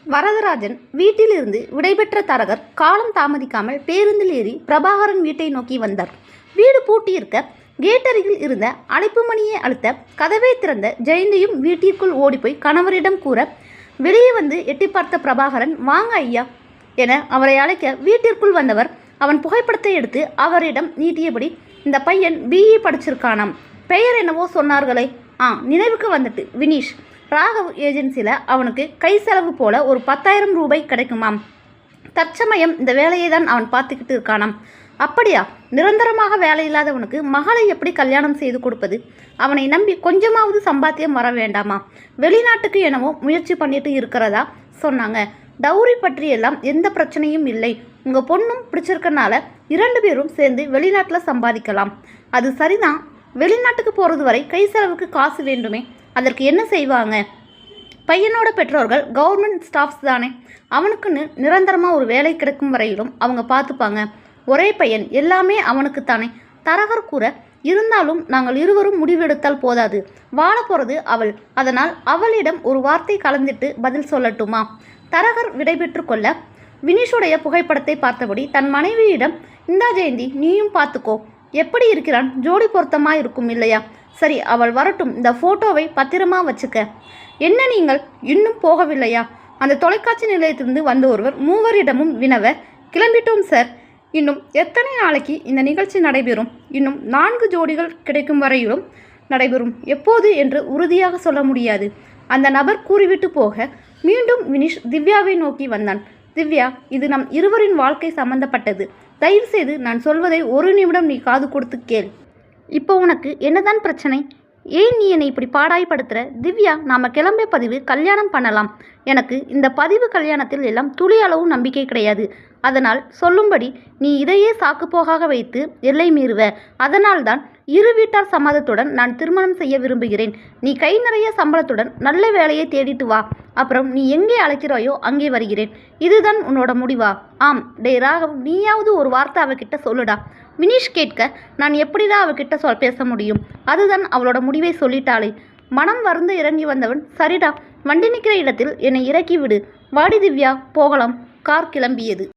வரதராஜன் வீட்டிலிருந்து விடைபெற்ற தரகர் காலம் தாமதிக்காமல் பேருந்தில் ஏறி பிரபாகரன் வீட்டை நோக்கி வந்தார். வீடு பூட்டியிருக்க கேட்டருகில் இருந்த அழைப்பு மணியை அழுத்த கதவை திறந்த ஜெயந்தியும் வீட்டிற்குள் ஓடிப்போய் கணவரிடம் கூற, வெளியே வந்து எட்டி பார்த்த பிரபாகரன், வாங்க ஐயா என அவரை அழைக்க வீட்டிற்குள் வந்தவர் அவன் புகைப்படத்தை எடுத்து அவரிடம் நீட்டியபடி, இந்த பையன் பிஇ படிச்சிருக்கானாம், பெயர் என்னவோ சொன்னார்களே, நினைவுக்கு வந்துட்டு, வினீஷ், ராகவ் ஏஜென்சியில் அவனுக்கு கை செலவு போல ஒரு 10,000 ரூபாய் கிடைக்குமாம். தற்சமயம் இந்த வேலையை தான் அவன் பார்த்துக்கிட்டு இருக்கானாம். அப்படியா? நிரந்தரமாக வேலை இல்லாதவனுக்கு மகளை எப்படி கல்யாணம் செய்து கொடுப்பது? அவனை நம்பி கொஞ்சமாவது சம்பாத்தியம் வர வேண்டாமா? வெளிநாட்டுக்கு என்னவோ முயற்சி பண்ணிட்டு இருக்கிறதா சொன்னாங்க. டவுரி பற்றியெல்லாம் எந்த பிரச்சனையும் இல்லை. உங்கள் பொண்ணும் பிடிச்சிருக்கனால 2 பேரும் சேர்ந்து வெளிநாட்டில் சம்பாதிக்கலாம். அது சரிதான். வெளிநாட்டுக்கு போகிறது வரை கை செலவுக்கு காசு வேண்டுமே, அதற்கு என்ன செய்வாங்க? பையனோட பெற்றோர்கள் கவர்மெண்ட் ஸ்டாஃப்ஸ் தானே, அவனுக்குன்னு நிரந்தரமாக ஒரு வேலை கிடைக்கும் வரையிலும் அவங்க பார்த்துப்பாங்க. ஒரே பையன், எல்லாமே அவனுக்கு தானே. தரகர் கூற, இருந்தாலும் நாங்கள் இருவரும் முடிவெடுத்தால் போதாது, வாழ போகிறது அவள், அதனால் அவளிடம் ஒரு வார்த்தை கலந்துட்டு பதில் சொல்லட்டுமா? தரகர் விடைபெற்று கொள்ள வினிஷுடைய புகைப்படத்தை பார்த்தபடி தன் மனைவியிடம், இந்தா ஜெயந்தி, நீயும் பார்த்துக்கோ, எப்படி இருக்கிறான், ஜோடி பொருத்தமாக இருக்கும் இல்லையா? சரி, அவள் வரட்டும், இந்த ஃபோட்டோவை பத்திரமா வச்சுக்க. என்ன நீங்கள் இன்னும் போகவில்லையா? அந்த தொலைக்காட்சி நிலையத்திலிருந்து வந்த ஒருவர் மூவரிடமும் வினவ, கிளம்பிட்டோம் சார். இன்னும் எத்தனை நாளைக்கு இந்த நிகழ்ச்சி நடைபெறும்? இன்னும் 4 ஜோடிகள் கிடைக்கும் வரையிலும் நடைபெறும். எப்போது என்று உறுதியாக சொல்ல முடியாது. அந்த நபர் கூறிவிட்டு போக மீண்டும் வினிஷ் திவ்யாவை நோக்கி வந்தான். திவ்யா, இது நம் இருவரின் வாழ்க்கை சம்பந்தப்பட்டது. தயவுசெய்து நான் சொல்வதை ஒரு நிமிடம் நீ காது கொடுத்து கேள். இப்போ உனக்கு என்னதான் பிரச்சனை? ஏன் நீ என்னை இப்படி பாடாய்படுத்துகிற? திவ்யா, நாம் கிளம்பிய பதிவு கல்யாணம் பண்ணலாம். எனக்கு இந்த பதிவு கல்யாணத்தில் எல்லாம் துளி அளவு நம்பிக்கை கிடையாது. அதனால் சொல்லும்படி நீ இதையே சாக்குப்போகாக வைத்து எல்லை மீறுவ. அதனால்தான் இரு வீட்டார் சம்மதத்துடன் நான் திருமணம் செய்ய விரும்புகிறேன். நீ கை நிறைய சம்பளத்துடன் நல்ல வேலையை தேடிட்டு வா. அப்புறம் நீ எங்கே அழைக்கிறாயோ அங்கே வருகிறேன். இதுதான் உன்னோட முடிவா? ஆம். டே ராகவ், நீயாவது ஒரு வார்த்தை அவகிட்ட சொல்லுடா. வினீஷ் கேட்க, நான் எப்படிதான் அவகிட்ட பேச முடியும்? அதுதான் அவளோட முடிவை சொல்லிட்டாளே. மனம் வருந்து இறங்கி வந்தவன், சரிடா, வண்டி நிற்கிற இடத்தில் என்னை இறக்கி விடு. வாடி திவ்யா, போகலாம். கார் கிளம்பியது.